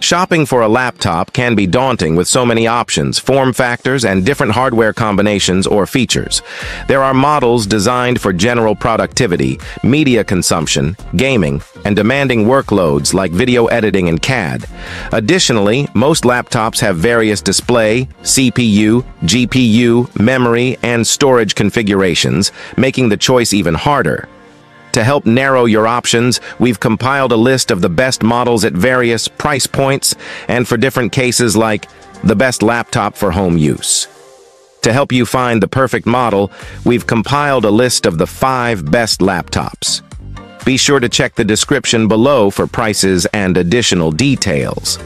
Shopping for a laptop can be daunting with so many options, form factors, and different hardware combinations or features. There are models designed for general productivity, media consumption, gaming, and demanding workloads like video editing and CAD. Additionally, most laptops have various display, CPU, GPU, memory, and storage configurations, making the choice even harder. To help narrow your options, we've compiled a list of the best models at various price points and for different cases like the best laptop for home use. To help you find the perfect model, we've compiled a list of the 5 best laptops. Be sure to check the description below for prices and additional details.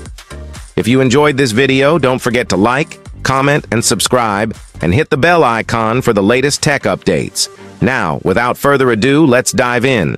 If you enjoyed this video, don't forget to like, comment, and subscribe, and hit the bell icon for the latest tech updates. Now, without further ado, let's dive in.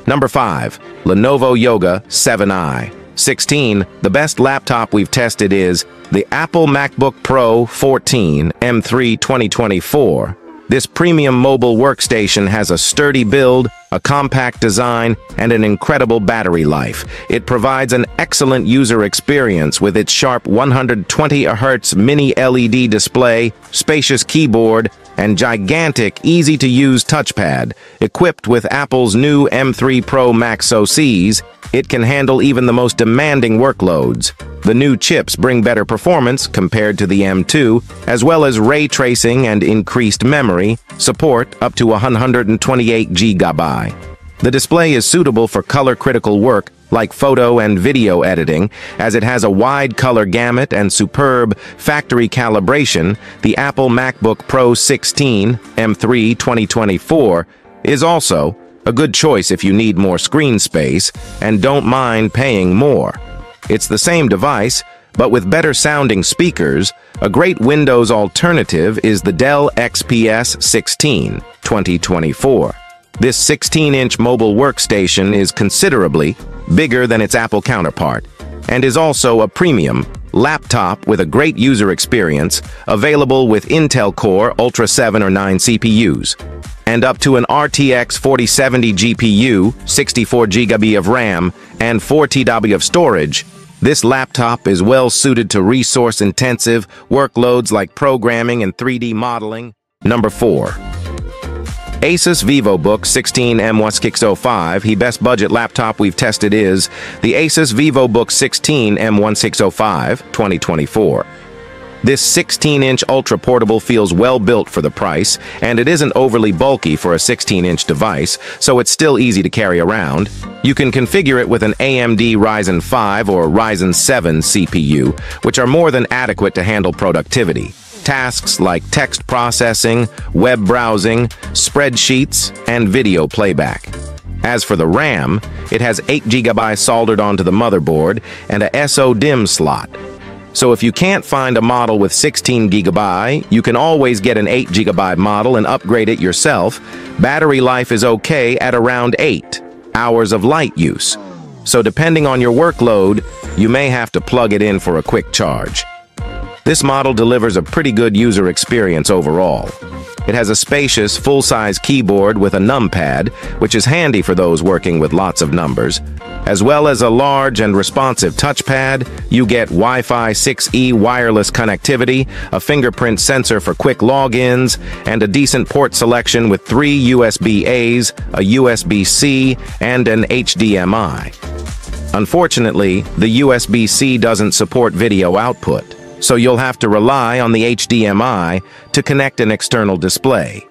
Number 5. Lenovo Yoga 7i. 16. The best laptop we've tested is the Apple MacBook Pro 14 M3 2024. This premium mobile workstation has a sturdy build, a compact design, and an incredible battery life. It provides an excellent user experience with its sharp 120 Hz mini LED display, spacious keyboard, and gigantic, easy-to-use touchpad. Equipped with Apple's new M3 Pro Max OCs, it can handle even the most demanding workloads. The new chips bring better performance compared to the M2, as well as ray tracing and increased memory, support up to 128 GB. The display is suitable for color-critical work like photo and video editing, as it has a wide color gamut and superb factory calibration. The Apple MacBook Pro 16 M3 2024 is also a good choice if you need more screen space and don't mind paying more. It's the same device, but with better sounding speakers. A great Windows alternative is the Dell XPS 16 2024. This 16-inch mobile workstation is considerably bigger than its Apple counterpart, and is also a premium laptop with a great user experience, available with Intel Core Ultra 7 or 9 CPUs, and up to an RTX 4070 GPU, 64 GB of RAM, and 4 TB of storage. This laptop is well suited to resource-intensive workloads like programming and 3D modeling. Number 4. Asus Vivobook 16M1605. The best budget laptop we've tested is the Asus Vivobook 16M1605 2024. This 16-inch ultra-portable feels well built for the price, and it isn't overly bulky for a 16-inch device, so it's still easy to carry around. You can configure it with an AMD Ryzen 5 or Ryzen 7 CPU, which are more than adequate to handle productivity. Tasks like text processing, web browsing, spreadsheets, and video playback. As for the RAM, it has 8 GB soldered onto the motherboard and a SODIMM slot. So if you can't find a model with 16 GB, you can always get an 8 GB model and upgrade it yourself. Battery life is okay at around 8 hours of light use. So depending on your workload, you may have to plug it in for a quick charge. This model delivers a pretty good user experience overall. It has a spacious, full-size keyboard with a numpad, which is handy for those working with lots of numbers. As well as a large and responsive touchpad, you get Wi-Fi 6E wireless connectivity, a fingerprint sensor for quick logins, and a decent port selection with 3 USB-As, a USB-C, and an HDMI. Unfortunately, the USB-C doesn't support video output, so you'll have to rely on the HDMI to connect an external display.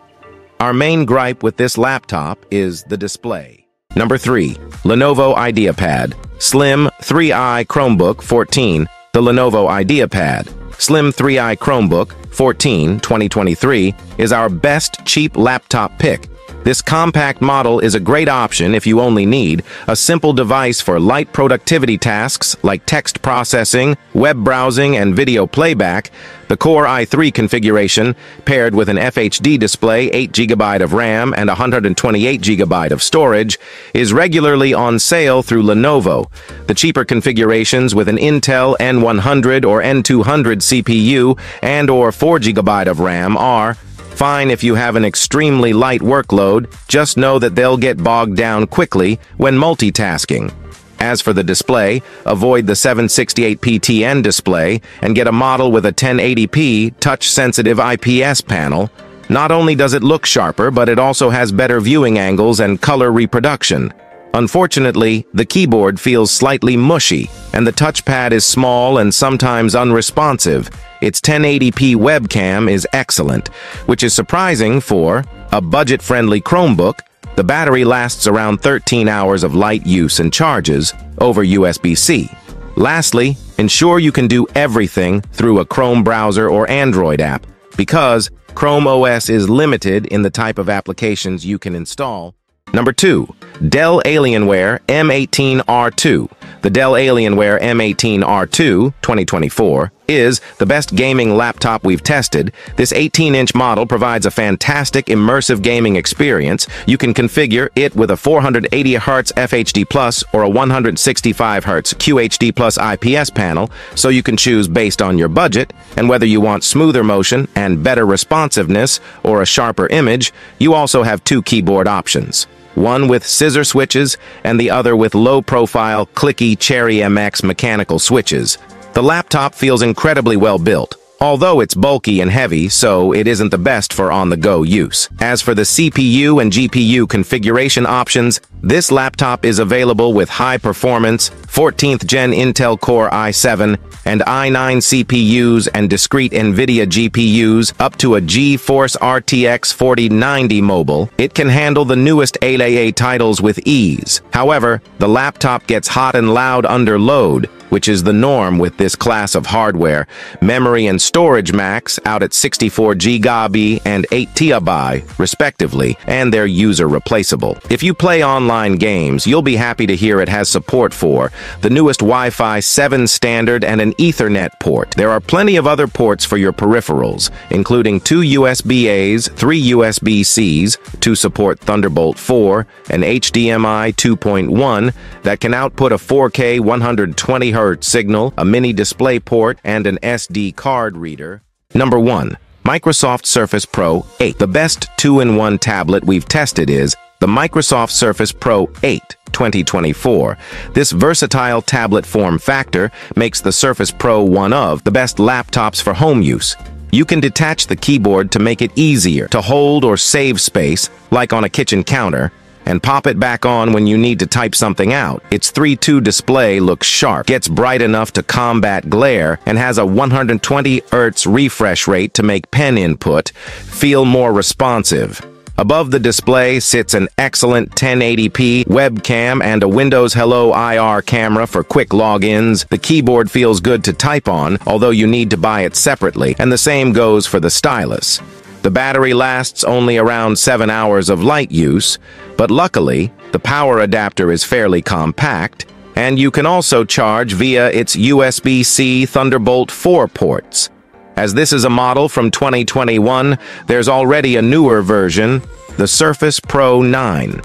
Our main gripe with this laptop is the display. Number 3. Lenovo IdeaPad Slim 3i Chromebook 14. The Lenovo IdeaPad Slim 3i Chromebook 14 2023 is our best cheap laptop pick. This compact model is a great option if you only need a simple device for light productivity tasks like text processing, web browsing, and video playback. The Core i3 configuration, paired with an FHD display, 8 GB of RAM, and 128 GB of storage, is regularly on sale through Lenovo. The cheaper configurations with an Intel N100 or N200 CPU and/or 4 GB of RAM are fine if you have an extremely light workload. Just know that they'll get bogged down quickly when multitasking. As for the display, avoid the 768p display and get a model with a 1080p touch-sensitive IPS panel. Not only does it look sharper, but it also has better viewing angles and color reproduction. Unfortunately, the keyboard feels slightly mushy, and the touchpad is small and sometimes unresponsive. Its 1080p webcam is excellent, which is surprising for a budget-friendly Chromebook. The battery lasts around 13 hours of light use and charges over USB-C. Lastly, ensure you can do everything through a Chrome browser or Android app, because Chrome OS is limited in the type of applications you can install. Number 2. Dell Alienware M18R2. The Dell Alienware M18R2 2024 is the best gaming laptop we've tested. This 18-inch model provides a fantastic immersive gaming experience. You can configure it with a 480Hz FHD Plus or a 165Hz QHD Plus IPS panel, so you can choose based on your budget, and whether you want smoother motion and better responsiveness or a sharper image. You also have 2 keyboard options. One with scissor switches and the other with low-profile, clicky Cherry MX mechanical switches. The laptop feels incredibly well built, although it's bulky and heavy, so it isn't the best for on-the-go use. As for the CPU and GPU configuration options, this laptop is available with high-performance 14th Gen Intel Core i7 and i9 CPUs and discrete NVIDIA GPUs up to a GeForce RTX 4090 mobile. It can handle the newest AAA titles with ease. However, the laptop gets hot and loud under load, which is the norm with this class of hardware. Memory and storage max out at 64 GB and 8 TB, respectively, and they're user replaceable. If you play online games, you'll be happy to hear it has support for the newest Wi-Fi 7 standard and an Ethernet port. There are plenty of other ports for your peripherals, including 2 USB-As, 3 USB-Cs to support Thunderbolt 4, and HDMI 2.1 that can output a 4K 120Hz signal, a mini display port, and an SD card reader. Number 1. Microsoft Surface Pro 8. The best 2-in-1 tablet we've tested is the Microsoft Surface Pro 8 2024. This versatile tablet form factor makes the Surface Pro one of the best laptops for home use. You can detach the keyboard to make it easier to hold or save space, like on a kitchen counter, and pop it back on when you need to type something out. Its 3:2 display looks sharp, gets bright enough to combat glare, and has a 120 Hz refresh rate to make pen input feel more responsive. Above the display sits an excellent 1080p webcam and a Windows Hello IR camera for quick logins. The keyboard feels good to type on, although you need to buy it separately, and the same goes for the stylus. The battery lasts only around 7 hours of light use, but luckily, the power adapter is fairly compact, and you can also charge via its USB-C Thunderbolt 4 ports. As this is a model from 2021, there's already a newer version, the Surface Pro 9.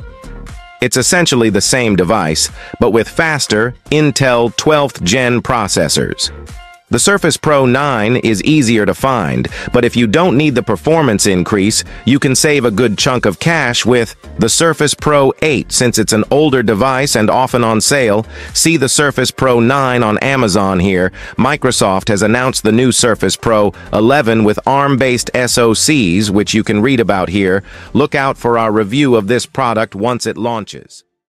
It's essentially the same device, but with faster Intel 12th Gen processors. The Surface Pro 9 is easier to find, but if you don't need the performance increase, you can save a good chunk of cash with the Surface Pro 8 since it's an older device and often on sale. See the Surface Pro 9 on Amazon here. Microsoft has announced the new Surface Pro 11 with ARM-based SoCs, which you can read about here. Look out for our review of this product once it launches.